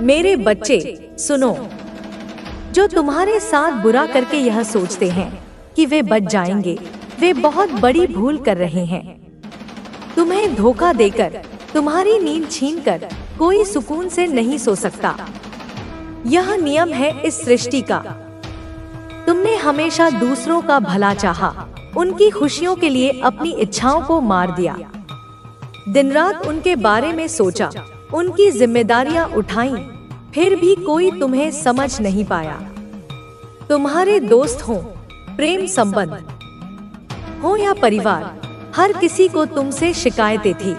मेरे बच्चे सुनो, जो तुम्हारे साथ बुरा करके यह सोचते हैं कि वे बच जाएंगे, वे बहुत बड़ी भूल कर रहे हैं। तुम्हें धोखा देकर, तुम्हारी नींद छीनकर कोई सुकून से नहीं सो सकता। यह नियम है इस सृष्टि का। तुमने हमेशा दूसरों का भला चाहा, उनकी खुशियों के लिए अपनी इच्छाओं को मार दिया। दिन रात उनके बारे में सोचा, उनकी जिम्मेदारियां उठाईं, फिर भी कोई तुम्हें समझ नहीं पाया। तुम्हारे दोस्त हो, प्रेम संबंध हो या परिवार, हर किसी को तुमसे शिकायतें थी।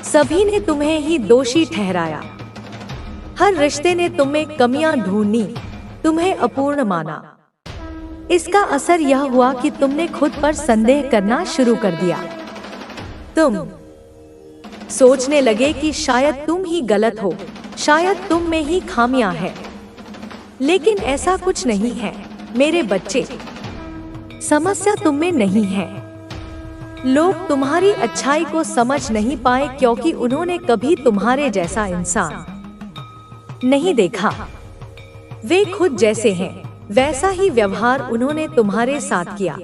सभी ने तुम्हें ही दोषी ठहराया। हर रिश्ते ने तुम्हें कमियां ढूंढी, तुम्हें अपूर्ण माना। इसका असर यह हुआ कि तुमने खुद पर संदेह करना शुरू कर दिया। तुम सोचने लगे कि शायद तुम ही गलत हो, शायद तुम में ही खामियां हैं। लेकिन ऐसा कुछ नहीं है मेरे बच्चे। समस्या तुम में नहीं है। लोग तुम्हारी अच्छाई को समझ नहीं पाए क्योंकि उन्होंने कभी तुम्हारे जैसा इंसान नहीं देखा। वे खुद जैसे हैं, वैसा ही व्यवहार उन्होंने तुम्हारे साथ किया।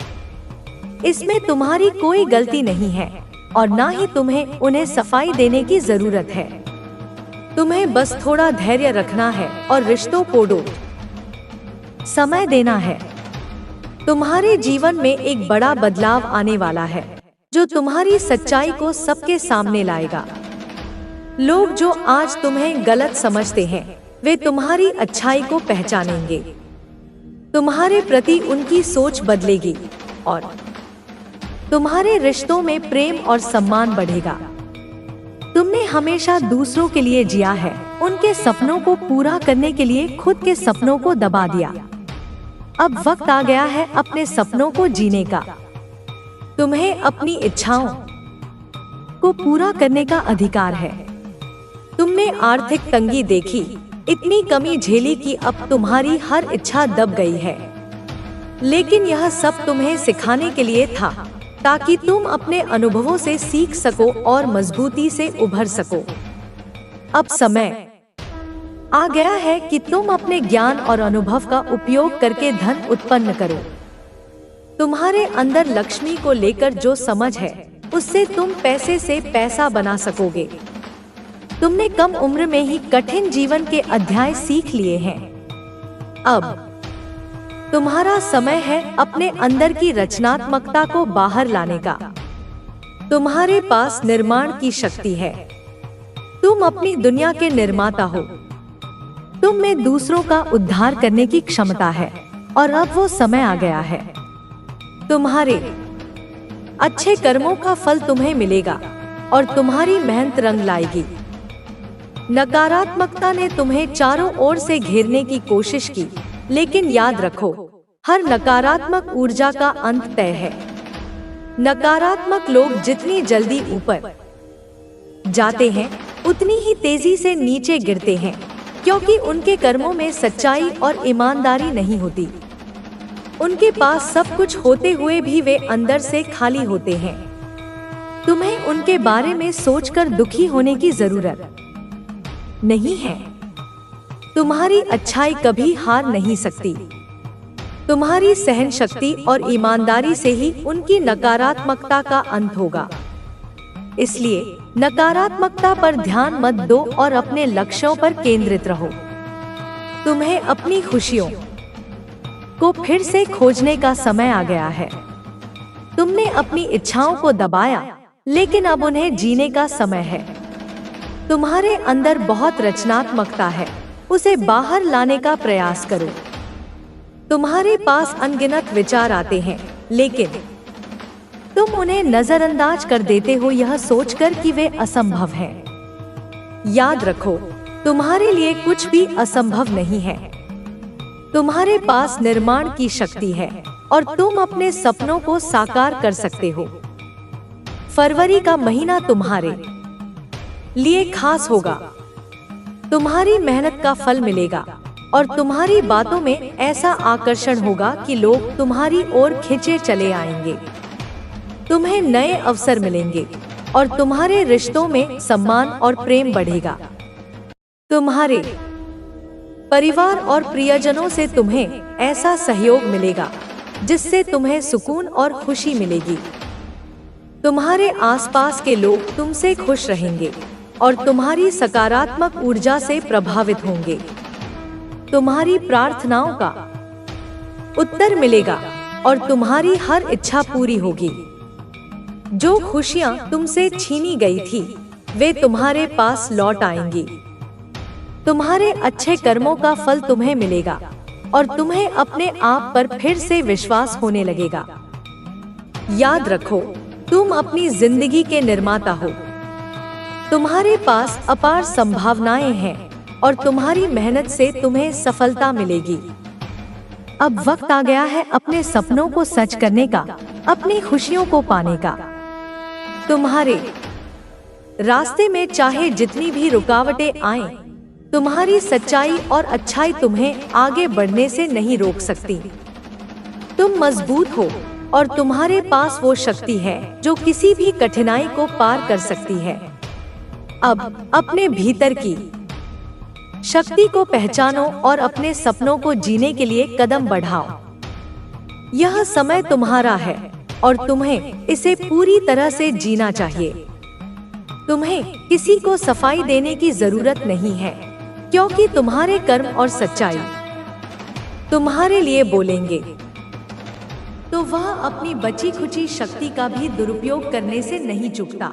इसमें तुम्हारी कोई गलती नहीं है और ना ही तुम्हें उन्हें सफाई देने की जरूरत है। तुम्हें बस थोड़ा धैर्य रखना है और रिश्तों को समय देना है। तुम्हारे जीवन में एक बड़ा बदलाव आने वाला है जो तुम्हारी सच्चाई को सबके सामने लाएगा। लोग जो आज तुम्हें गलत समझते हैं, वे तुम्हारी अच्छाई को पहचानेंगे। तुम्हारे प्रति उनकी सोच बदलेगी और तुम्हारे रिश्तों में प्रेम और सम्मान बढ़ेगा। तुमने हमेशा दूसरों के लिए जिया है, उनके सपनों को पूरा करने के लिए खुद के सपनों को दबा दिया। अब वक्त आ गया है अपने सपनों को जीने का। तुम्हें अपनी इच्छाओं को पूरा करने का अधिकार है। तुमने आर्थिक तंगी देखी, इतनी कमी झेली कि अब तुम्हारी हर इच्छा दब गई है। लेकिन यह सब तुम्हें सिखाने के लिए था, ताकि तुम अपने अनुभवों से सीख सको और मजबूती से उभर सको। अब समय आ गया है कि तुम अपने ज्ञान और अनुभव का उपयोग करके धन उत्पन्न करो। तुम्हारे अंदर लक्ष्मी को लेकर जो समझ है, उससे तुम पैसे से पैसा बना सकोगे। तुमने कम उम्र में ही कठिन जीवन के अध्याय सीख लिए हैं। अब तुम्हारा समय है अपने अंदर की रचनात्मकता को बाहर लाने का। तुम्हारे पास निर्माण की शक्ति है। तुम अपनी दुनिया के निर्माता हो। तुम में दूसरों का उद्धार करने की क्षमता है और अब वो समय आ गया है। तुम्हारे अच्छे कर्मों का फल तुम्हें मिलेगा और तुम्हारी मेहनत रंग लाएगी। नकारात्मकता ने तुम्हें चारों ओर से घेरने की कोशिश की, लेकिन याद रखो, हर नकारात्मक ऊर्जा का अंत तय है। नकारात्मक लोग जितनी जल्दी ऊपर जाते हैं, उतनी ही तेजी से नीचे गिरते हैं, क्योंकि उनके कर्मों में सच्चाई और ईमानदारी नहीं होती। उनके पास सब कुछ होते हुए भी वे अंदर से खाली होते हैं। तुम्हें उनके बारे में सोचकर दुखी होने की जरूरत नहीं है। तुम्हारी अच्छाई कभी हार नहीं सकती। तुम्हारी सहन शक्ति और ईमानदारी से ही उनकी नकारात्मकता का अंत होगा। इसलिए नकारात्मकता पर ध्यान मत दो और अपने लक्ष्यों पर केंद्रित रहो। तुम्हें अपनी खुशियों को फिर से खोजने का समय आ गया है। तुमने अपनी इच्छाओं को दबाया, लेकिन अब उन्हें जीने का समय है। तुम्हारे अंदर बहुत रचनात्मकता है, उसे बाहर लाने का प्रयास करो। तुम्हारे पास अनगिनत विचार आते हैं, लेकिन तुम उन्हें नजरअंदाज कर देते हो, यह सोचकर कि वे असंभव हैं। याद रखो, तुम्हारे लिए कुछ भी असंभव नहीं है। तुम्हारे पास निर्माण की शक्ति है और तुम अपने सपनों को साकार कर सकते हो। फरवरी का महीना तुम्हारे लिए खास होगा। तुम्हारी मेहनत का फल मिलेगा और तुम्हारी बातों में ऐसा आकर्षण होगा कि लोग तुम्हारी ओर खींचे चले आएंगे। तुम्हें नए अवसर मिलेंगे और तुम्हारे रिश्तों में सम्मान और प्रेम बढ़ेगा। तुम्हारे परिवार और प्रियजनों से तुम्हें ऐसा सहयोग मिलेगा जिससे तुम्हें सुकून और खुशी मिलेगी। तुम्हारे आसपास के लोग तुमसे खुश रहेंगे और तुम्हारी सकारात्मक ऊर्जा से प्रभावित होंगे। तुम्हारी प्रार्थनाओं का उत्तर मिलेगा और तुम्हारी हर इच्छा पूरी होगी। जो खुशियां तुमसे छीनी गई थी वे तुम्हारे पास लौट आएंगी। तुम्हारे अच्छे कर्मों का फल तुम्हें मिलेगा और तुम्हें अपने आप पर फिर से विश्वास होने लगेगा। याद रखो, तुम अपनी जिंदगी के निर्माता हो। तुम्हारे पास अपार संभावनाएं हैं और तुम्हारी मेहनत से तुम्हें सफलता मिलेगी। अब वक्त आ गया है अपने सपनों को सच करने का, अपनी खुशियों को पाने का। तुम्हारे रास्ते में चाहे जितनी भी रुकावटें आएं, तुम्हारी सच्चाई और अच्छाई तुम्हें आगे बढ़ने से नहीं रोक सकती। तुम मजबूत हो और तुम्हारे पास वो शक्ति है जो किसी भी कठिनाई को पार कर सकती है। अब अपने भीतर की शक्ति को पहचानो और अपने सपनों को जीने के लिए कदम बढ़ाओ। यह समय तुम्हारा है और तुम्हें इसे पूरी तरह से जीना चाहिए। तुम्हें किसी को सफाई देने की जरूरत नहीं है, क्योंकि तुम्हारे कर्म और सच्चाई तुम्हारे लिए बोलेंगे। तो वह अपनी बची खुची शक्ति का भी दुरुपयोग करने से नहीं चूकता।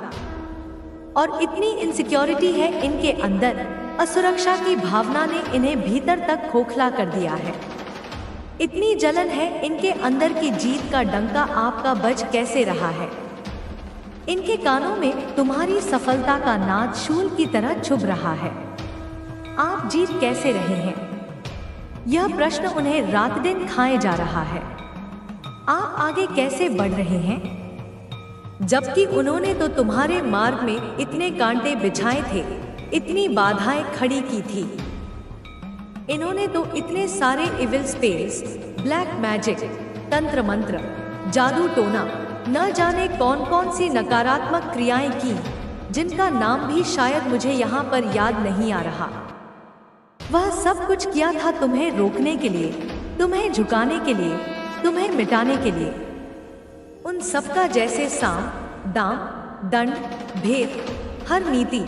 और इतनी इनसिक्योरिटी है इनके अंदर, असुरक्षा की भावना ने इन्हें भीतर तक खोखला कर दिया है। इतनी जलन है इनके अंदर की जीत का डंका आपका बज कैसे रहा है। इनके कानों में तुम्हारी सफलता का नाद शूल की तरह चुभ रहा है। आप जीत कैसे रहे हैं, यह प्रश्न उन्हें रात दिन खाए जा रहा है। आप आगे कैसे बढ़ रहे हैं, जबकि उन्होंने तो तुम्हारे मार्ग में इतने कांटे बिछाए थे, इतनी बाधाएं खड़ी की थी। इन्होंने तो इतने सारे इविल स्पेल्स, ब्लैक मैजिक, तंत्र मंत्र, जादू टोना, न जाने कौन कौन सी नकारात्मक क्रियाएं की, जिनका नाम भी शायद मुझे यहाँ पर याद नहीं आ रहा। वह सब कुछ किया था तुम्हें रोकने के लिए, तुम्हें झुकाने के लिए, तुम्हें मिटाने के लिए। उन सबका जैसे साम, दाम, दंड, भेद, हर नीति,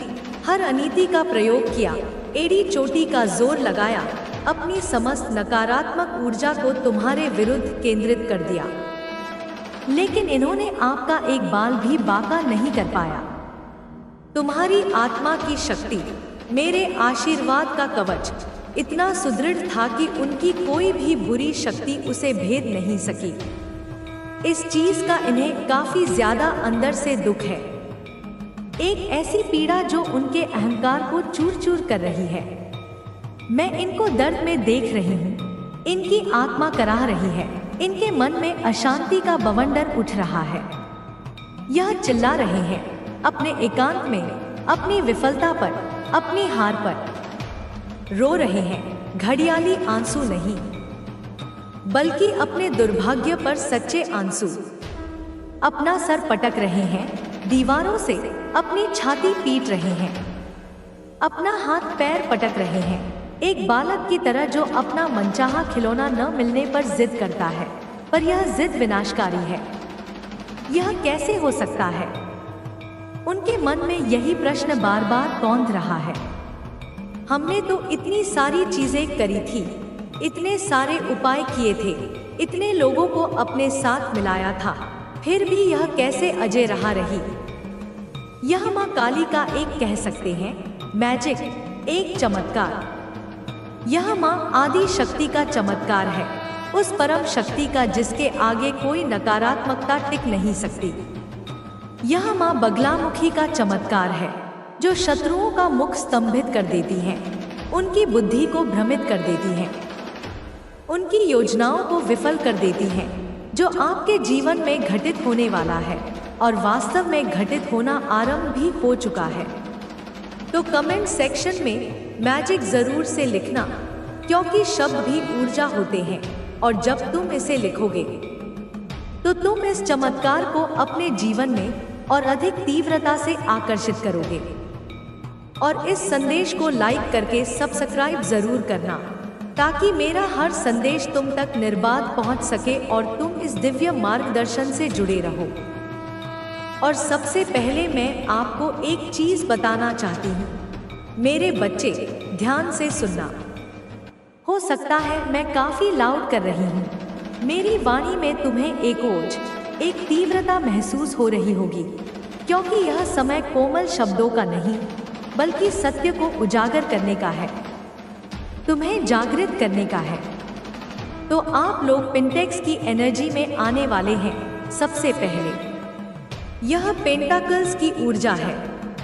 हर अनीति का प्रयोग किया, एड़ी चोटी का जोर लगाया, अपनी समस्त नकारात्मक ऊर्जा को तुम्हारे विरुद्ध केंद्रित कर दिया। लेकिन इन्होंने आपका एक बाल भी बांका नहीं कर पाया। तुम्हारी आत्मा की शक्ति, मेरे आशीर्वाद का कवच इतना सुदृढ़ था कि उनकी कोई भी बुरी शक्ति उसे भेद नहीं सकी। इस चीज का इन्हें काफी ज्यादा अंदर से दुख है, एक ऐसी पीड़ा जो उनके अहंकार को चूर चूर कर रही है। मैं इनको दर्द में देख रही हूँ, इनकी आत्मा कराह रही है, इनके मन में अशांति का बवंडर उठ रहा है। यह चिल्ला रहे हैं अपने एकांत में, अपनी विफलता पर, अपनी हार पर। रो रहे हैं घड़ियाली आंसू नहीं, बल्कि अपने दुर्भाग्य पर सच्चे आंसू। अपना सर पटक रहे हैं दीवारों से, अपनी छाती पीट रहे हैं, अपना हाथ पैर पटक रहे हैं, एक बालक की तरह जो अपना मनचाहा खिलौना न मिलने पर जिद करता है, पर यह जिद विनाशकारी है। यह कैसे हो सकता है? उनके मन में यही प्रश्न बार बार कौंध रहा है। हमने तो इतनी सारी चीजें करी थी, इतने सारे उपाय किए थे, इतने लोगों को अपने साथ मिलाया था, फिर भी यह कैसे अजय रहा रही? यह माँ काली का एक कह सकते हैं मैजिक, एक चमत्कार। यह माँ आदि शक्ति का चमत्कार है, उस परम शक्ति का जिसके आगे कोई नकारात्मकता टिक नहीं सकती। यह माँ बगलामुखी का चमत्कार है, जो शत्रुओं का मुख स्तंभित कर देती हैं, उनकी बुद्धि को भ्रमित कर देती हैं, उनकी योजनाओं को विफल कर देती हैं, जो आपके जीवन में घटित होने वाला है और वास्तव में घटित होना आरंभ भी हो चुका है। तो कमेंट सेक्शन में मैजिक जरूर से लिखना, क्योंकि शब्द भी ऊर्जा होते हैं और जब तुम इसे लिखोगे तो तुम इस चमत्कार को अपने जीवन में और अधिक तीव्रता से आकर्षित करोगे। और इस संदेश को लाइक करके सब्सक्राइब जरूर करना, ताकि मेरा हर संदेश तुम तक निर्बाध पहुंच सके और तुम इस दिव्य मार्गदर्शन से जुड़े रहो। और सबसे पहले मैं आपको एक चीज बताना चाहती हूँ। मेरे बच्चे, ध्यान से सुनना। हो सकता है मैं काफी लाउड कर रही हूँ। मेरी वाणी में तुम्हें एक ओज, एक तीव्रता महसूस हो रही होगी, क्योंकि यह समय कोमल शब्दों का नहीं, बल्कि सत्य को उजागर करने का है, तुम्हें जागृत करने का है। तो आप लोग पेंटेक्स की एनर्जी में आने वाले हैं। सबसे पहले यह पेंटाकल्स की ऊर्जा है,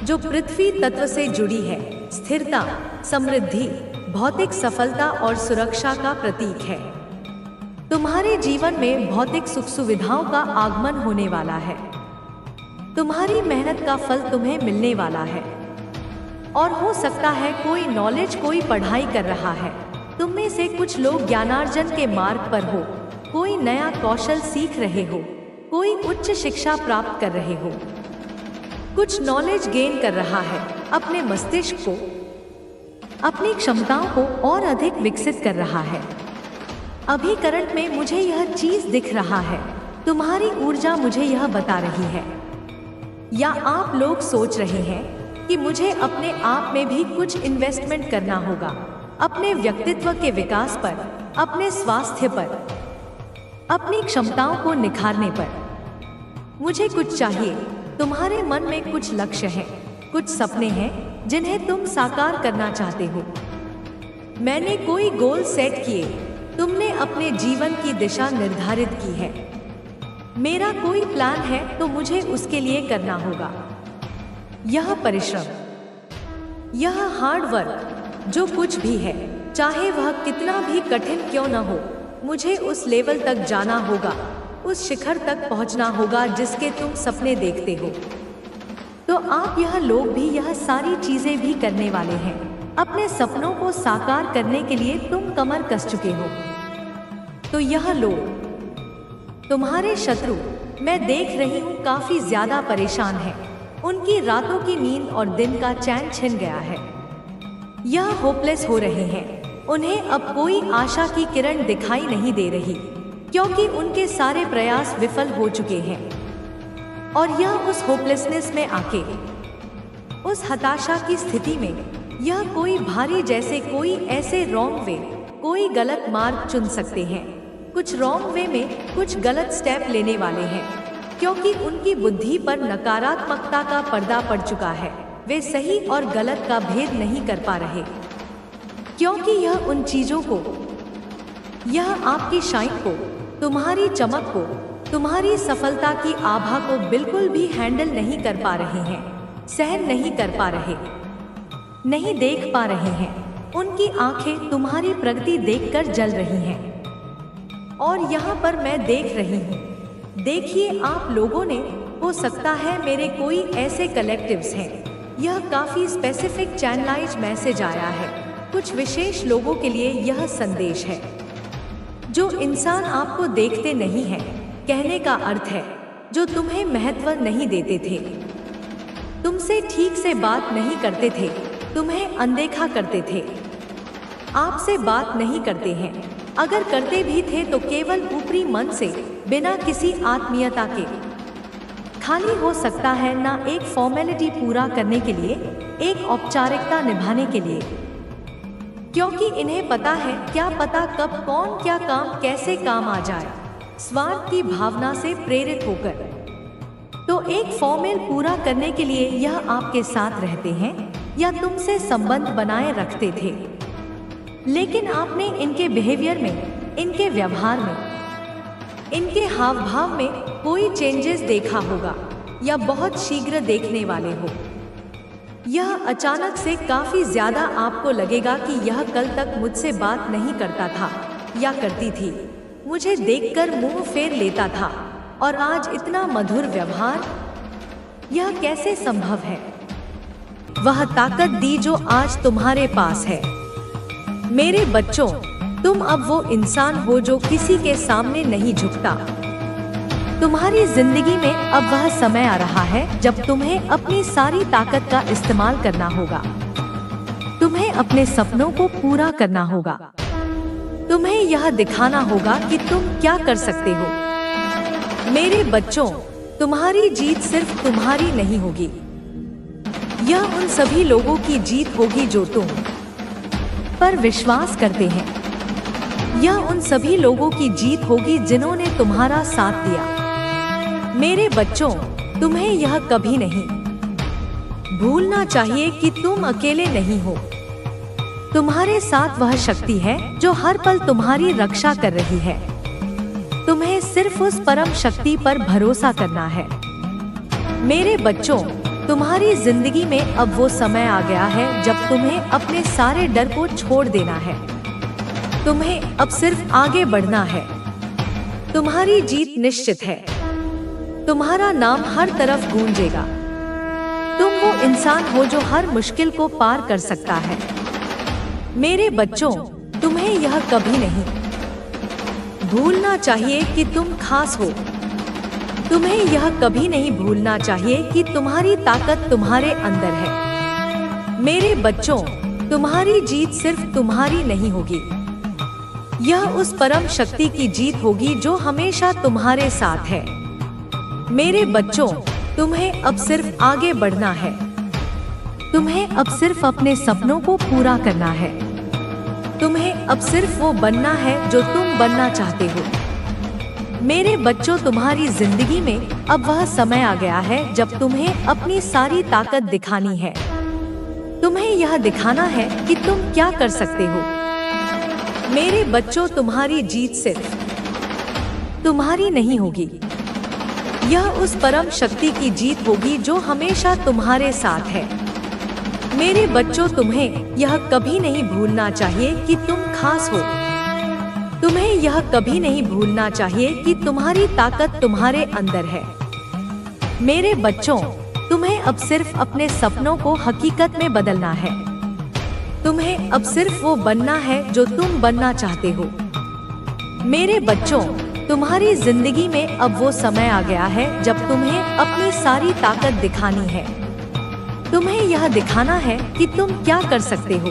जो पृथ्वी तत्व से जुड़ी है, स्थिरता, समृद्धि, भौतिक सफलता और सुरक्षा का प्रतीक है। तुम्हारे जीवन में भौतिक सुख सुविधाओं का आगमन होने वाला है। तुम्हारी मेहनत का फल तुम्हें मिलने वाला है। और हो सकता है कोई नॉलेज, कोई पढ़ाई कर रहा है। तुम में से कुछ लोग ज्ञानार्जन के मार्ग पर हो, कोई नया कौशल सीख रहे हो, कोई उच्च शिक्षा प्राप्त कर रहे हो, कुछ नॉलेज गेन कर रहा है, अपने मस्तिष्क को, अपनी क्षमताओं को और अधिक विकसित कर रहा है। अभी करंट में मुझे यह चीज दिख रहा है। तुम्हारी ऊर्जा मुझे यह बता रही है। या आप लोग सोच रहे हैं कि मुझे अपने आप में भी कुछ इन्वेस्टमेंट करना होगा, अपने व्यक्तित्व के विकास पर, अपने स्वास्थ्य पर, अपनी क्षमताओं को निखारने पर। मुझे कुछ चाहिए। तुम्हारे मन में कुछ लक्ष्य हैं, कुछ सपने हैं जिन्हें तुम साकार करना चाहते हो। मैंने कोई गोल सेट किए, तुमने अपने जीवन की दिशा निर्धारित की है। मेरा कोई प्लान है तो मुझे उसके लिए करना होगा। यह परिश्रम, यह हार्ड वर्क, जो कुछ भी है, चाहे वह कितना भी कठिन क्यों न हो, मुझे उस लेवल तक जाना होगा, उस शिखर तक पहुंचना होगा जिसके तुम सपने देखते हो। तो आप यह लोग भी यह सारी चीजें भी करने वाले हैं। अपने सपनों को साकार करने के लिए तुम कमर कस चुके हो। तो यह लोग, तुम्हारे शत्रु, मैं देख रही हूँ, काफी ज्यादा परेशान हैं। उनकी रातों की नींद और दिन का चैन छिन गया है। यह होपलेस हो रहे हैं। उन्हें अब कोई आशा की किरण दिखाई नहीं दे रही, क्योंकि उनके सारे प्रयास विफल हो चुके हैं। और यह उस होपलेसनेस में आके, उस हताशा की स्थिति में, यह कोई भारी जैसे कोई ऐसे रॉन्ग वे, कोई गलत मार्ग चुन सकते हैं। कुछ रॉन्ग वे में कुछ गलत स्टेप लेने वाले हैं, क्योंकि उनकी बुद्धि पर नकारात्मकता का पर्दा पड़ चुका है। वे सही और गलत का भेद नहीं कर पा रहे, क्योंकि यह उन चीजों को, यह आपकी शाइन को, तुम्हारी चमक को, तुम्हारी सफलता की आभा को बिल्कुल भी हैंडल नहीं कर पा रहे हैं, सहन नहीं कर पा रहे, नहीं देख पा रहे हैं। उनकी आंखें तुम्हारी प्रगति देखकर जल रही हैं। और यहाँ पर मैं देख रही हूँ, देखिए आप लोगों ने, हो सकता है मेरे कोई ऐसे कलेक्टिव्स हैं। यह काफी स्पेसिफिक चैनलाइज मैसेज आया है। कुछ विशेष लोगों के लिए यह संदेश है। जो इंसान आपको देखते नहीं है, कहने का अर्थ है, जो तुम्हें महत्व नहीं देते थे, तुमसे ठीक से बात नहीं करते थे, तुम्हें अनदेखा करते थे, आपसे बात नहीं करते हैं, अगर करते भी थे तो केवल ऊपरी मन से, बिना किसी आत्मीयता के। खाली हो सकता है ना, एक फॉर्मेलिटी पूरा करने के लिए, एक औपचारिकता निभाने के लिए, क्योंकि इन्हें पता है, क्या पता कब कौन क्या काम कैसे काम आ जाए, स्वार्थ की भावना से प्रेरित होकर। तो एक फॉर्मेल पूरा करने के लिए यह आपके साथ रहते हैं या तुमसे संबंध बनाए रखते थे, लेकिन आपने इनके बिहेवियर में, इनके व्यवहार में, इनके हाव भाव में कोई चेंजेस देखा होगा या बहुत शीघ्र देखने वाले हो। यह अचानक से काफी ज्यादा आपको लगेगा कि यह कल तक मुझसे बात नहीं करता था या करती थी, मुझे देखकर मुंह फेर लेता था, और आज इतना मधुर व्यवहार, यह कैसे संभव है? वह ताकत दी जो आज तुम्हारे पास है। मेरे बच्चों, तुम अब वो इंसान हो जो किसी के सामने नहीं झुकता। तुम्हारी जिंदगी में अब वह समय आ रहा है जब तुम्हें अपनी सारी ताकत का इस्तेमाल करना होगा। तुम्हें अपने सपनों को पूरा करना होगा। तुम्हें यह दिखाना होगा कि तुम क्या कर सकते हो। मेरे बच्चों, तुम्हारी जीत सिर्फ तुम्हारी नहीं होगी, यह उन सभी लोगों की जीत होगी जो तुम पर विश्वास करते हैं। यह उन सभी लोगों की जीत होगी जिन्होंने तुम्हारा साथ दिया। मेरे बच्चों, तुम्हें यह कभी नहीं भूलना चाहिए कि तुम अकेले नहीं हो। तुम्हारे साथ वह शक्ति है जो हर पल तुम्हारी रक्षा कर रही है। तुम्हें सिर्फ उस परम शक्ति पर भरोसा करना है। मेरे बच्चों, तुम्हारी जिंदगी में अब वो समय आ गया है जब तुम्हें अपने सारे डर को छोड़ देना है। तुम्हें अब सिर्फ आगे बढ़ना है। तुम्हारी जीत निश्चित है। तुम्हारा नाम हर तरफ गूंजेगा। तुम वो इंसान हो जो हर मुश्किल को पार कर सकता है। मेरे बच्चों, तुम्हें यह कभी नहीं भूलना चाहिए कि तुम खास हो। तुम्हें यह कभी नहीं भूलना चाहिए कि तुम्हारी ताकत तुम्हारे अंदर है। मेरे बच्चों, तुम्हारी जीत सिर्फ तुम्हारी नहीं होगी, यह उस परम शक्ति की जीत होगी जो हमेशा तुम्हारे साथ है। मेरे बच्चों, तुम्हें अब सिर्फ आगे बढ़ना है। तुम्हें अब सिर्फ अपने सपनों को पूरा करना है। तुम्हें अब सिर्फ वो बनना है जो तुम बनना चाहते हो। मेरे बच्चों, तुम्हारी जिंदगी में अब वह समय आ गया है जब तुम्हें अपनी सारी ताकत दिखानी है। तुम्हें यह दिखाना है कि तुम क्या कर सकते हो। मेरे बच्चों, तुम्हारी जीत सिर्फ तुम्हारी नहीं होगी, यह उस परम शक्ति की जीत होगी जो हमेशा तुम्हारे साथ है। मेरे बच्चों, तुम्हें यह कभी नहीं भूलना चाहिए कि तुम खास हो। तुम्हें यह कभी नहीं भूलना चाहिए कि तुम्हारी ताकत तुम्हारे अंदर है। मेरे बच्चों, तुम्हें अब सिर्फ अपने सपनों को हकीकत में बदलना है। तुम्हें अब सिर्फ वो बनना है जो तुम बनना चाहते हो। मेरे बच्चों, तुम्हारी जिंदगी में अब वो समय आ गया है जब तुम्हें अपनी सारी ताकत दिखानी है। तुम्हें यह दिखाना है कि तुम क्या कर सकते हो।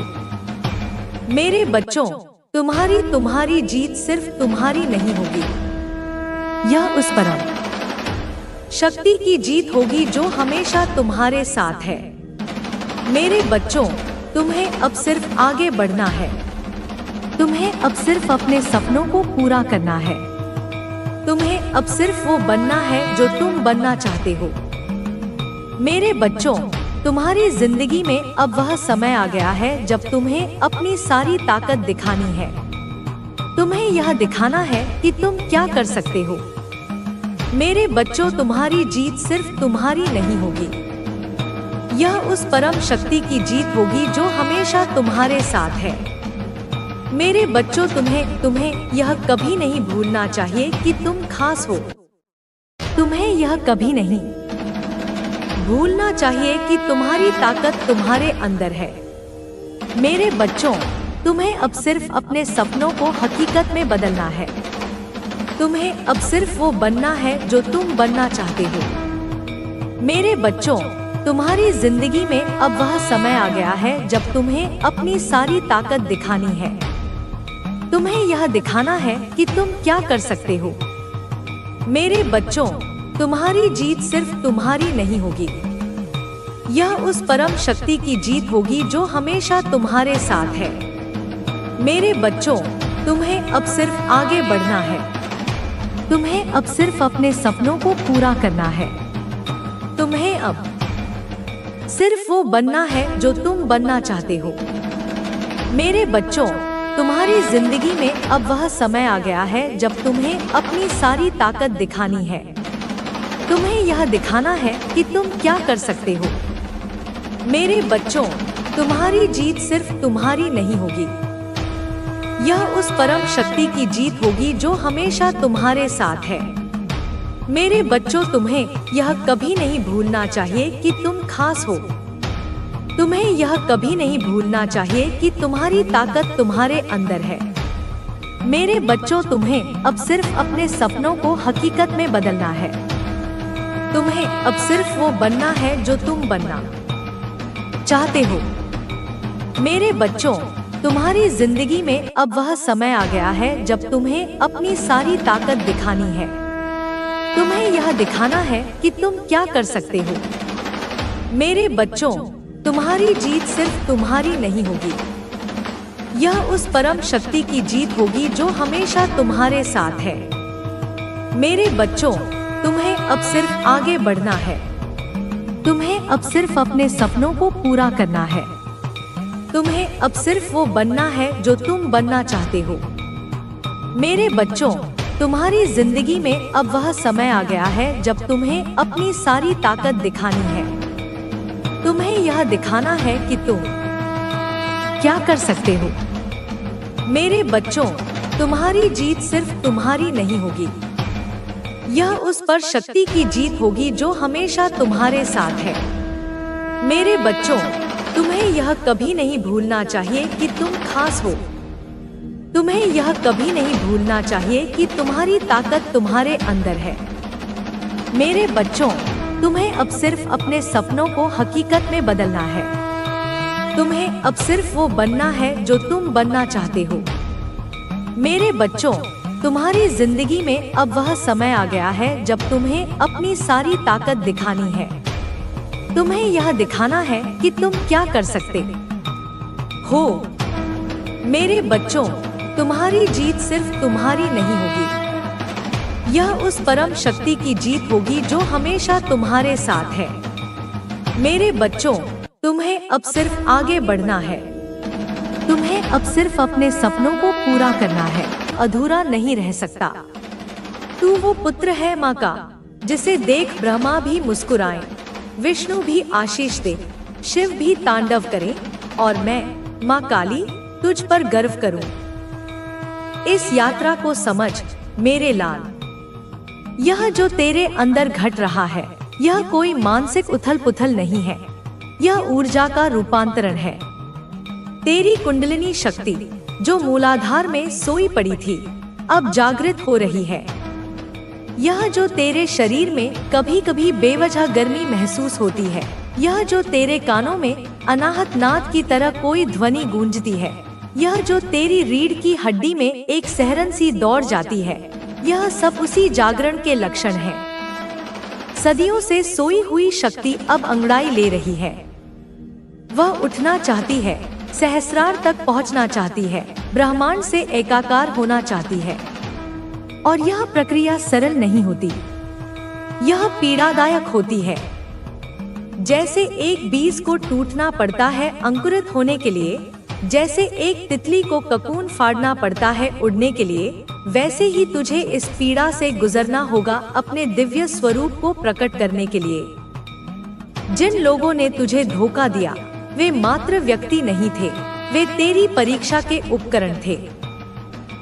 मेरे बच्चों, तुम्हारी जीत सिर्फ तुम्हारी नहीं होगी, यह उस परम शक्ति की जीत होगी जो हमेशा तुम्हारे साथ है। मेरे बच्चों, तुम्हें अब सिर्फ आगे बढ़ना है। तुम्हें अब सिर्फ अपने सपनों को पूरा करना है। तुम्हें अब सिर्फ वो बनना है जो तुम बनना चाहते हो। मेरे बच्चों, तुम्हारी जिंदगी में अब वह समय आ गया है जब तुम्हें अपनी सारी ताकत दिखानी है। तुम्हें यह दिखाना है कि तुम क्या कर सकते हो। मेरे बच्चों, तुम्हारी जीत सिर्फ तुम्हारी नहीं होगी, यह उस परम शक्ति की जीत होगी जो हमेशा तुम्हारे साथ है। मेरे बच्चों, तुम्हें यह कभी नहीं भूलना चाहिए कि तुम खास हो। तुम्हें यह कभी नहीं भूलना चाहिए कि तुम्हारी ताकत तुम्हारे अंदर है। मेरे बच्चों, तुम्हें अब सिर्फ अपने सपनों को हकीकत में बदलना है। तुम्हें अब सिर्फ वो बनना है जो तुम बनना चाहते हो। मेरे बच्चों, तुम्हारी जिंदगी में अब वह समय आ गया है जब तुम्हें अपनी सारी ताकत दिखानी है। तुम्हें यह दिखाना है कि तुम क्या कर सकते हो। मेरे बच्चों, तुम्हारी जीत सिर्फ तुम्हारी नहीं होगी, यह उस परम शक्ति की जीत होगी जो हमेशा तुम्हारे साथ है। मेरे बच्चों, तुम्हें अब सिर्फ आगे बढ़ना है। तुम्हें अब सिर्फ अपने सपनों को पूरा करना है। तुम्हें अब सिर्फ वो बनना है जो तुम बनना चाहते हो। मेरे बच्चों, तुम्हारी जिंदगी में अब वह समय आ गया है जब तुम्हें अपनी सारी ताकत दिखानी है। तुम्हें यह दिखाना है कि तुम क्या कर सकते हो। मेरे बच्चों, तुम्हारी जीत सिर्फ तुम्हारी नहीं होगी, यह उस परम शक्ति की जीत होगी जो हमेशा तुम्हारे साथ है। मेरे बच्चों, तुम्हें यह कभी नहीं भूलना चाहिए कि तुम खास हो। तुम्हें यह कभी नहीं भूलना चाहिए कि तुम्हारी ताकत तुम्हारे अंदर है। मेरे बच्चों, तुम्हें अब सिर्फ अपने सपनों को हकीकत में बदलना है। तुम्हें अब सिर्फ वो बनना है जो तुम बनना चाहते हो। मेरे बच्चों, तुम्हारी जिंदगी में अब वह समय आ गया है जब तुम्हें अपनी सारी ताकत दिखानी है। तुम्हें यह दिखाना है कि तुम क्या कर सकते हो। मेरे बच्चों, तुम्हारी जीत सिर्फ तुम्हारी नहीं होगी, यह उस परम शक्ति की जीत होगी जो हमेशा तुम्हारे साथ है। मेरे बच्चों, तुम्हें अब सिर्फ आगे बढ़ना है। तुम्हें अब सिर्फ अपने सपनों को पूरा करना है। तुम्हें अब सिर्फ वो बनना है जो तुम बनना चाहते हो। मेरे बच्चों, तुम्हारी जिंदगी में अब वह समय आ गया है जब तुम्हें अपनी सारी ताकत दिखानी है। तुम्हें यह दिखाना है कि तुम क्या कर सकते हो। मेरे बच्चों, तुम्हारी जीत सिर्फ तुम्हारी नहीं होगी, यह उस पर शक्ति की जीत होगी जो हमेशा तुम्हारे साथ है। मेरे बच्चों, तुम्हें यह कभी नहीं भूलना चाहिए कि तुम खास हो। तुम्हें यह कभी नहीं भूलना चाहिए कि तुम्हारी ताकत तुम्हारे अंदर है। मेरे बच्चों, तुम्हें अब सिर्फ अपने सपनों को हकीकत में बदलना है। तुम्हें अब सिर्फ वो बनना है जो तुम बनना चाहते हो। मेरे बच्चों, तुम्हारी जिंदगी में अब वह समय आ गया है जब तुम्हें अपनी सारी ताकत दिखानी है। तुम्हें यह दिखाना है कि तुम क्या कर सकते हो। मेरे बच्चों, तुम्हारी जीत सिर्फ तुम्हारी नहीं होगी, यह उस परम शक्ति की जीत होगी जो हमेशा तुम्हारे साथ है। मेरे बच्चों, तुम्हें अब सिर्फ आगे बढ़ना है। तुम्हें अब सिर्फ अपने सपनों को पूरा करना है, अधूरा नहीं रह सकता। तू वो पुत्र है माँ का, जिसे देख ब्रह्मा भी मुस्कुराए, विष्णु भी आशीष दे, शिव भी तांडव करे और मैं माँ काली तुझ पर गर्व करूं। इस यात्रा को समझ मेरे लाल। यह जो तेरे अंदर घट रहा है, यह कोई मानसिक उथल पुथल नहीं है, यह ऊर्जा का रूपांतरण है। तेरी कुंडलिनी शक्ति जो मूलाधार में सोई पड़ी थी, अब जागृत हो रही है। यह जो तेरे शरीर में कभी कभी बेवजह गर्मी महसूस होती है, यह जो तेरे कानों में अनाहत नाद की तरह कोई ध्वनि गूंजती है, यह जो तेरी रीढ़ की हड्डी में एक सहरन सी दौड़ जाती है, यह सब उसी जागरण के लक्षण हैं। सदियों से सोई हुई शक्ति अब अंगड़ाई ले रही है। वह उठना चाहती है, सहस्रार तक पहुंचना चाहती है, ब्रह्मांड से एकाकार होना चाहती है। और यह प्रक्रिया सरल नहीं होती, यह पीड़ादायक होती है। जैसे एक बीज को टूटना पड़ता है अंकुरित होने के लिए, जैसे एक तितली को ककून फाड़ना पड़ता है उड़ने के लिए, वैसे ही तुझे इस पीड़ा से गुजरना होगा अपने दिव्य स्वरूप को प्रकट करने के लिए। जिन लोगों ने तुझे धोखा दिया, वे मात्र व्यक्ति नहीं थे, वे तेरी परीक्षा के उपकरण थे।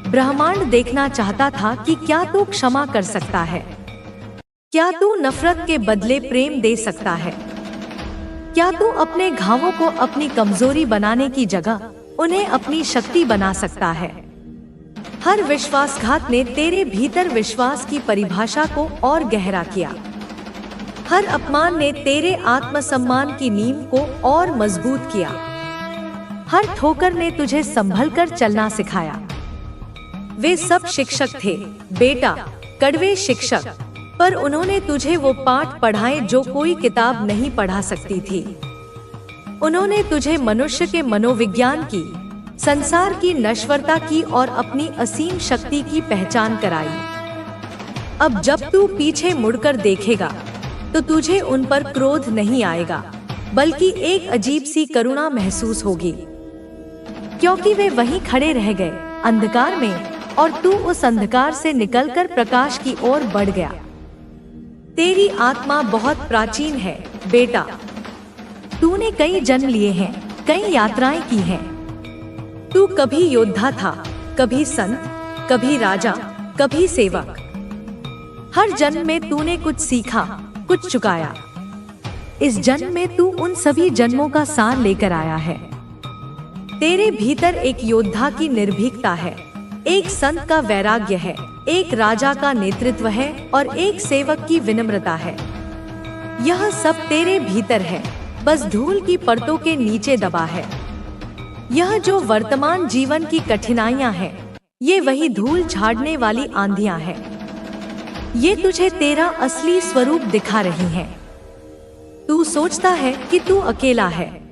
ब्रह्मांड देखना चाहता था कि क्या तू क्षमा कर सकता है, क्या तू नफरत के बदले प्रेम दे सकता है, क्या तू अपने घावों को अपनी कमजोरी बनाने की जगह उन्हें अपनी शक्ति बना सकता है। हर विश्वासघात ने तेरे भीतर विश्वास की परिभाषा को और गहरा किया। हर अपमान ने तेरे आत्मसम्मान की नींव को और मजबूत किया। हर ठोकर ने तुझे संभल कर चलना सिखाया। वे सब शिक्षक थे बेटा, कड़वे शिक्षक, पर उन्होंने तुझे वो पाठ पढ़ाए जो कोई किताब नहीं पढ़ा सकती थी। उन्होंने तुझे मनुष्य के मनोविज्ञान की, संसार की नश्वरता की और अपनी असीम शक्ति की पहचान कराई। अब जब तू पीछे मुड़कर देखेगा तो तुझे उन पर क्रोध नहीं आएगा, बल्कि एक अजीब सी करुणा महसूस होगी, क्योंकि वे वहीं खड़े रह गए अंधकार में और तू उस अंधकार से निकलकर प्रकाश की ओर बढ़ गया। तेरी आत्मा बहुत प्राचीन है बेटा। तूने कई जन्म लिए हैं, कई यात्राएं की हैं। तू कभी योद्धा था, कभी संत, कभी राजा, कभी सेवक। हर जन्म में तूने कुछ सीखा, कुछ चुकाया। इस जन्म में तू उन सभी जन्मों का सार लेकर आया है। तेरे भीतर एक योद्धा की निर्भीकता है, एक संत का वैराग्य है, एक राजा का नेतृत्व है और एक सेवक की विनम्रता है। यह सब तेरे भीतर है, बस धूल की परतों के नीचे दबा है। यह जो वर्तमान जीवन की कठिनाइयां हैं, ये वही धूल झाड़ने वाली आंधियां हैं। ये तुझे तेरा असली स्वरूप दिखा रही हैं। तू सोचता है कि तू अकेला है।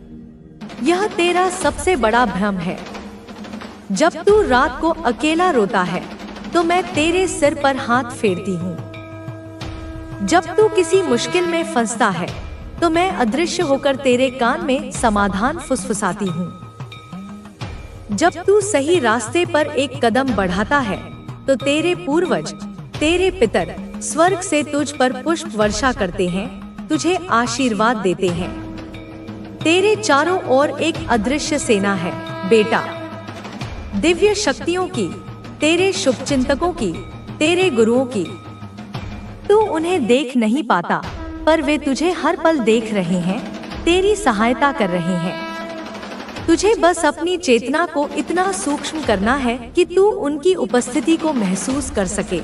यह तेरा सबसे बड़ा भ्रम है। जब तू रात को अकेला रोता है, तो मैं तेरे सिर पर हाथ फेरती हूँ। जब तू किसी मुश्किल में फंसता है, तो मैं अदृश्य होकर तेरे कान में समाधान फुसफुसाती हूँ। जब तू सही रास्ते पर एक कदम बढ़ाता है, तो तेरे पूर्वज, तेरे पितर स्वर्ग से तुझ पर पुष्प वर्षा करते हैं, तुझे आशीर्वाद देते हैं। तेरे चारों ओर एक अदृश्य सेना है बेटा, दिव्य शक्तियों की, तेरे शुभचिंतकों की, तेरे गुरुओं की। तू उन्हें देख नहीं पाता, पर वे तुझे हर पल देख रहे हैं, तेरी सहायता कर रहे हैं। तुझे बस अपनी चेतना को इतना सूक्ष्म करना है कि तू उनकी उपस्थिति को महसूस कर सके।